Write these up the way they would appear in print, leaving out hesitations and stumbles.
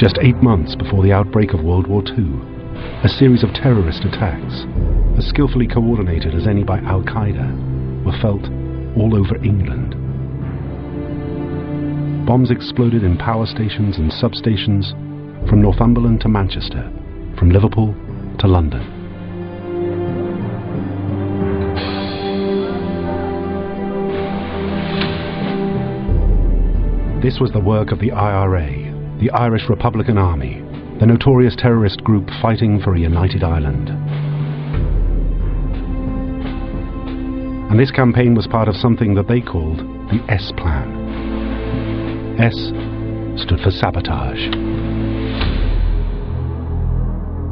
Just 8 months before the outbreak of World War II, a series of terrorist attacks, as skillfully coordinated as any by Al-Qaeda, were felt all over England. Bombs exploded in power stations and substations from Northumberland to Manchester, from Liverpool to London. This was the work of the IRA, the Irish Republican Army, the notorious terrorist group fighting for a united Ireland. And this campaign was part of something that they called the S Plan. S stood for sabotage.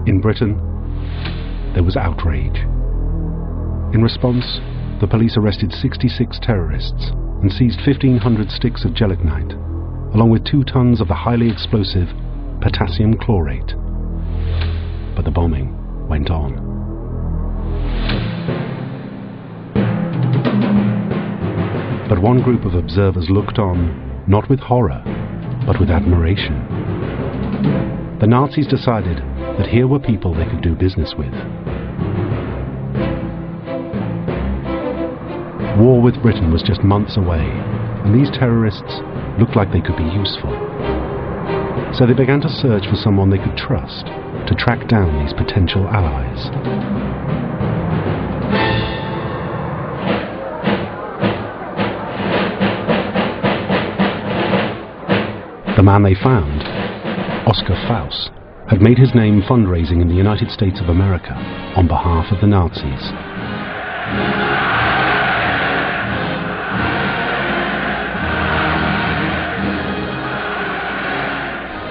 In Britain, there was outrage. In response, the police arrested 66 terrorists and seized 1,500 sticks of gelignite, along with 2 tons of the highly explosive potassium chlorate. But the bombing went on. But one group of observers looked on, not with horror, but with admiration. The Nazis decided that here were people they could do business with. War with Britain was just months away, and these terrorists looked like they could be useful. So they began to search for someone they could trust to track down these potential allies. The man they found, Oscar Faus, had made his name fundraising in the United States of America on behalf of the Nazis.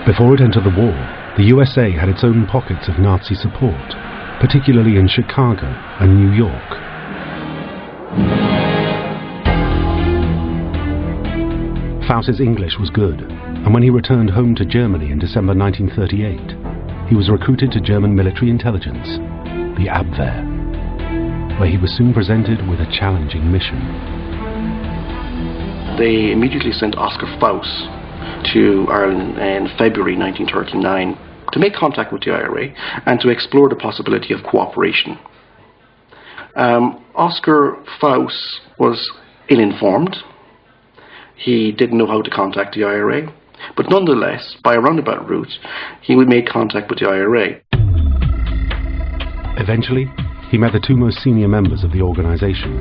Before it entered the war, the USA had its own pockets of Nazi support, particularly in Chicago and New York. Faus's English was good, and when he returned home to Germany in December 1938, he was recruited to German military intelligence, the Abwehr, where he was soon presented with a challenging mission. They immediately sent Oscar Faus to Ireland in February 1939 to make contact with the IRA and to explore the possibility of cooperation. Oscar Faus was ill-informed. He didn't know how to contact the IRA, but nonetheless, by a roundabout route, he would make contact with the IRA. Eventually, he met the 2 most senior members of the organisation,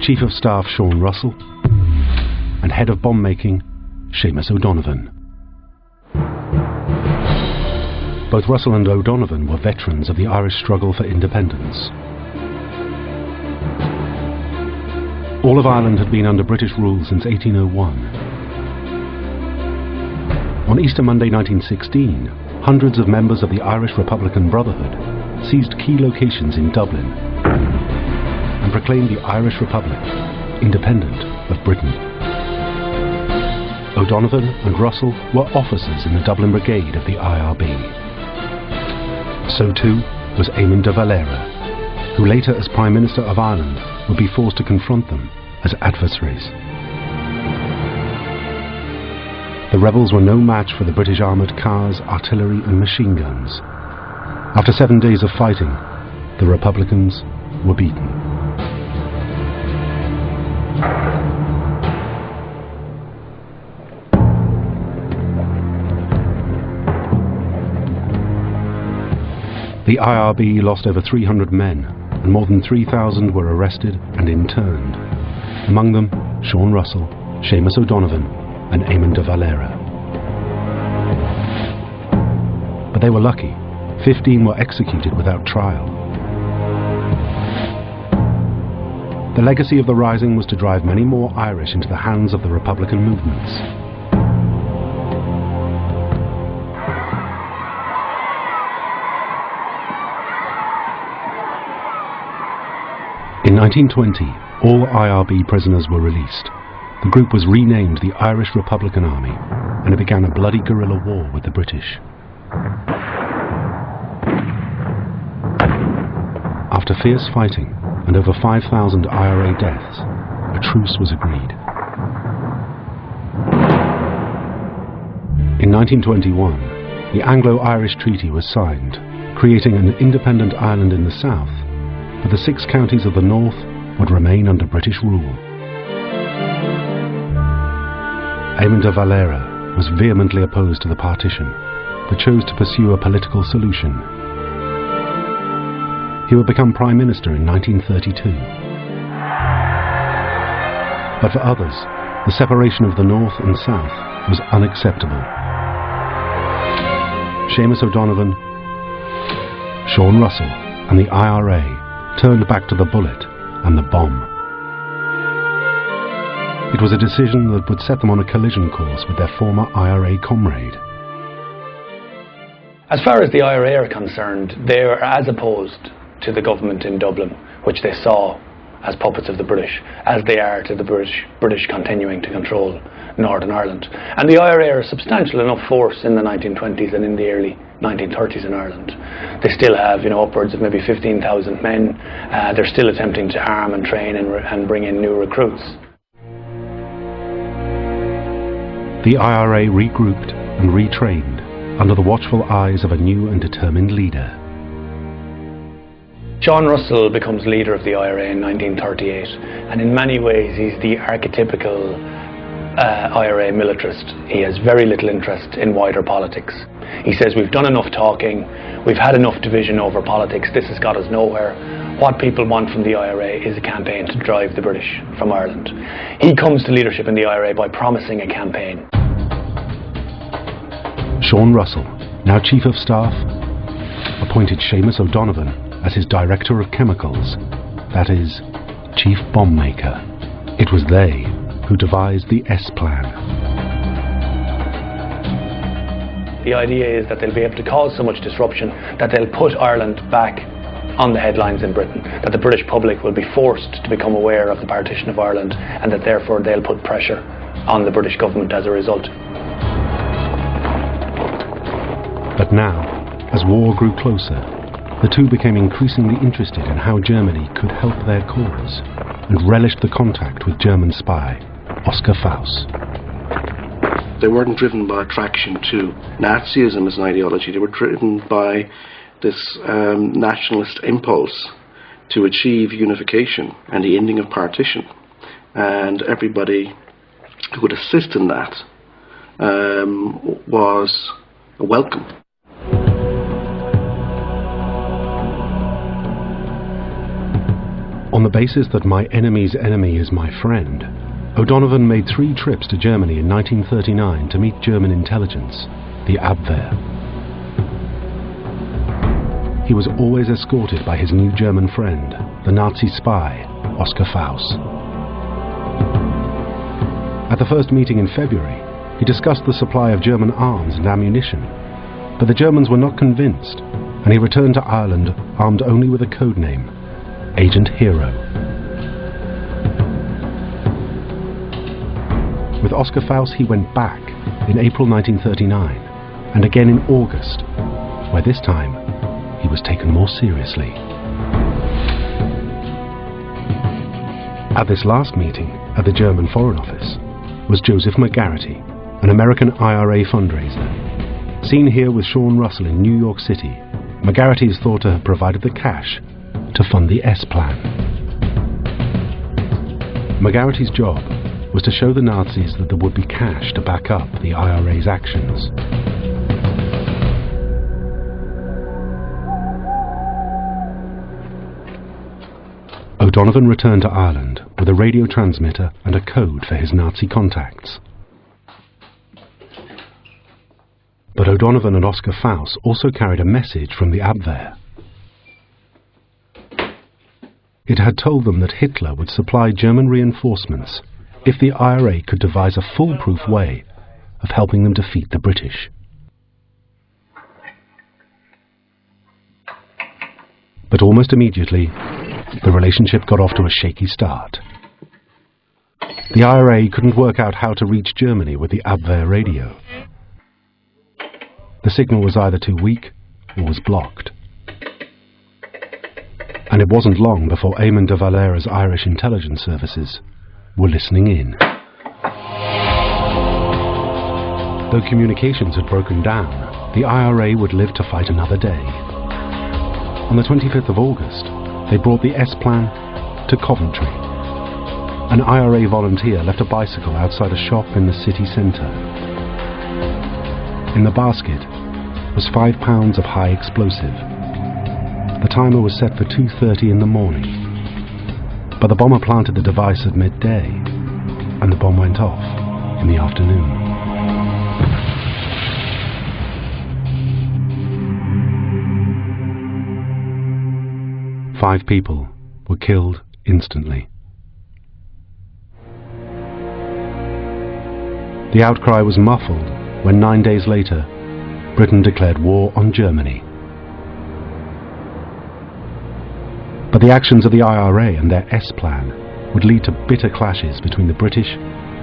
Chief of Staff Sean Russell and Head of Bomb Making Seamus O'Donovan. Both Russell and O'Donovan were veterans of the Irish struggle for independence. All of Ireland had been under British rule since 1801. On Easter Monday 1916, hundreds of members of the Irish Republican Brotherhood seized key locations in Dublin and proclaimed the Irish Republic independent of Britain. O'Donovan and Russell were officers in the Dublin Brigade of the IRB. So too was Eamon de Valera, who later as Prime Minister of Ireland would be forced to confront them as adversaries. The rebels were no match for the British armoured cars, artillery and machine guns. After 7 days of fighting, the Republicans were beaten. The IRB lost over 300 men, and more than 3,000 were arrested and interned. Among them, Sean Russell, Seamus O'Donovan, and Eamon de Valera. But they were lucky. 15 were executed without trial. The legacy of the Rising was to drive many more Irish into the hands of the Republican movements. In 1920, all IRB prisoners were released. The group was renamed the Irish Republican Army, and it began a bloody guerrilla war with the British. After fierce fighting and over 5,000 IRA deaths, a truce was agreed. In 1921, the Anglo-Irish Treaty was signed, creating an independent Ireland in the south, but the 6 counties of the north would remain under British rule. Eamon de Valera was vehemently opposed to the partition, but chose to pursue a political solution. He would become Prime Minister in 1932. But for others, the separation of the north and south was unacceptable. Seamus O'Donovan, Sean Russell and the IRA turned back to the bullet and the bomb. It was a decision that would set them on a collision course with their former IRA comrade. As far as the IRA are concerned, they are as opposed to the government in Dublin, which they saw as puppets of the British, as they are to the British continuing to control Northern Ireland. And the IRA are a substantial enough force in the 1920s and in the early 1930s in Ireland. They still have, upwards of maybe 15,000 men. They're still attempting to arm and train and bring in new recruits. The IRA regrouped and retrained under the watchful eyes of a new and determined leader. Sean Russell becomes leader of the IRA in 1938, and in many ways he's the archetypical IRA militarist. He has very little interest in wider politics. He says, we've done enough talking, we've had enough division over politics, this has got us nowhere. What people want from the IRA is a campaign to drive the British from Ireland. He comes to leadership in the IRA by promising a campaign. Sean Russell, now Chief of Staff, appointed Seamus O'Donovan as his Director of Chemicals, that is, Chief Bomb Maker. It was they who devised the S-Plan. The idea is that they'll be able to cause so much disruption that they'll put Ireland back on the headlines in Britain, that the British public will be forced to become aware of the partition of Ireland, and that therefore they'll put pressure on the British government as a result. But now, as war grew closer, the two became increasingly interested in how Germany could help their cause, and relished the contact with German spy Oskar Faust. They weren't driven by attraction to Nazism as an ideology. They were driven by this nationalist impulse to achieve unification and the ending of partition. And everybody who would assist in that was welcome. On the basis that my enemy's enemy is my friend, O'Donovan made 3 trips to Germany in 1939 to meet German intelligence, the Abwehr. He was always escorted by his new German friend, the Nazi spy, Oskar Faust. At the first meeting in February, he discussed the supply of German arms and ammunition, but the Germans were not convinced, and he returned to Ireland armed only with a code name, Agent Hero. With Oskar Faust he went back in April 1939 and again in August, where this time he was taken more seriously. At this last meeting at the German Foreign Office was Joseph McGarrity, an American IRA fundraiser. Seen here with Sean Russell in New York City, McGarrity is thought to have provided the cash to fund the S-Plan. McGarrity's job was to show the Nazis that there would be cash to back up the IRA's actions. O'Donovan returned to Ireland with a radio transmitter and a code for his Nazi contacts. But O'Donovan and Oskar Faust also carried a message from the Abwehr. It had told them that Hitler would supply German reinforcements if the IRA could devise a foolproof way of helping them defeat the British. But almost immediately, the relationship got off to a shaky start. The IRA couldn't work out how to reach Germany with the Abwehr radio. The signal was either too weak or was blocked. And it wasn't long before Eamon de Valera's Irish intelligence services were listening in. Though communications had broken down, the IRA would live to fight another day. On the 25th of August, they brought the S-Plan to Coventry. An IRA volunteer left a bicycle outside a shop in the city centre. In the basket was 5 pounds of high explosive. The timer was set for 2:30 in the morning, but the bomber planted the device at midday, and the bomb went off in the afternoon. Five people were killed instantly. The outcry was muffled when 9 days later, Britain declared war on Germany. But the actions of the IRA and their S-Plan would lead to bitter clashes between the British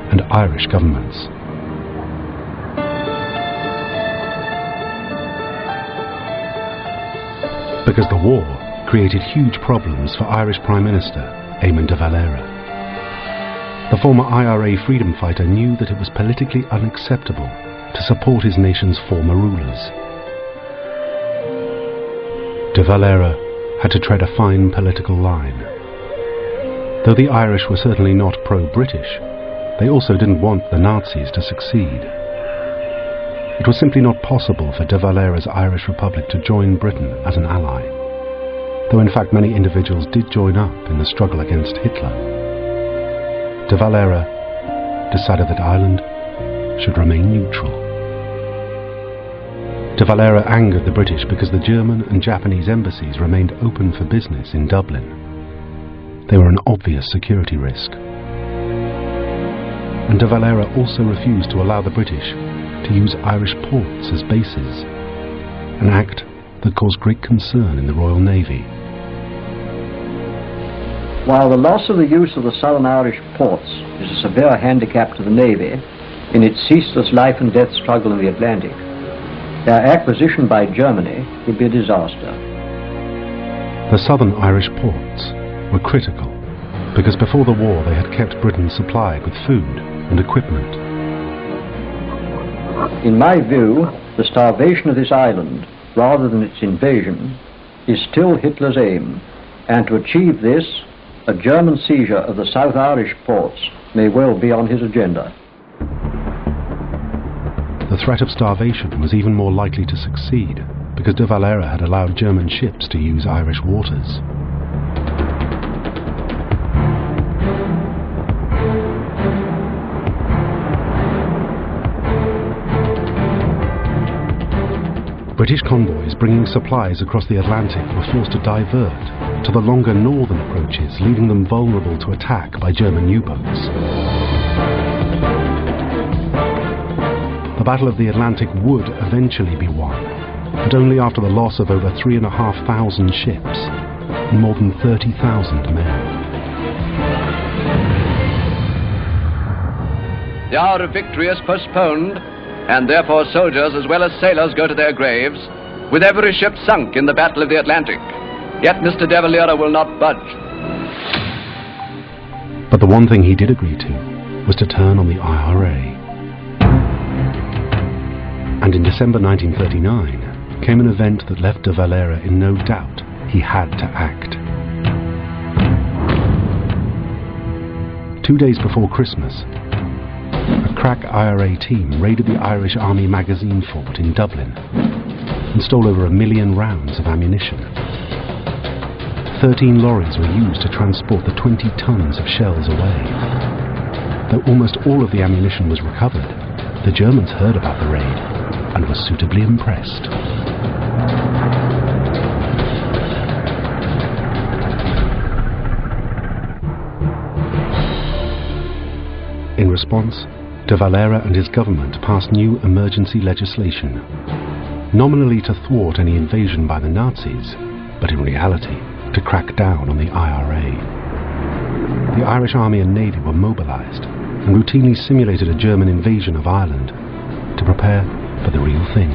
and Irish governments. Because the war created huge problems for Irish Prime Minister Eamon de Valera. The former IRA freedom fighter knew that it was politically unacceptable to support his nation's former rulers. De Valera had to tread a fine political line. Though the Irish were certainly not pro-British, they also didn't want the Nazis to succeed. It was simply not possible for de Valera's Irish Republic to join Britain as an ally, though in fact many individuals did join up in the struggle against Hitler. De Valera decided that Ireland should remain neutral. De Valera angered the British because the German and Japanese embassies remained open for business in Dublin. They were an obvious security risk. And de Valera also refused to allow the British to use Irish ports as bases, an act that caused great concern in the Royal Navy. While the loss of the use of the Southern Irish ports is a severe handicap to the Navy in its ceaseless life and death struggle in the Atlantic, their acquisition by Germany would be a disaster. The Southern Irish ports were critical because before the war they had kept Britain supplied with food and equipment. In my view, the starvation of this island, rather than its invasion, is still Hitler's aim, and to achieve this, a German seizure of the South Irish ports may well be on his agenda. The threat of starvation was even more likely to succeed because de Valera had allowed German ships to use Irish waters. British convoys bringing supplies across the Atlantic were forced to divert to the longer northern approaches, leaving them vulnerable to attack by German U-boats. The Battle of the Atlantic would eventually be won, but only after the loss of over 3,500 ships and more than 30,000 men. The hour of victory is postponed, and therefore soldiers as well as sailors go to their graves, with every ship sunk in the Battle of the Atlantic. Yet Mr. de Valera will not budge. But the one thing he did agree to was to turn on the IRA. And in December 1939 came an event that left de Valera in no doubt he had to act. 2 days before Christmas, a crack IRA team raided the Irish Army magazine fort in Dublin and stole over 1 million rounds of ammunition. 13 lorries were used to transport the 20 tons of shells away. Though almost all of the ammunition was recovered, the Germans heard about the raid and were suitably impressed. In response, de Valera and his government passed new emergency legislation, nominally to thwart any invasion by the Nazis, but in reality to crack down on the IRA. The Irish Army and Navy were mobilized and routinely simulated a German invasion of Ireland to prepare for the real thing.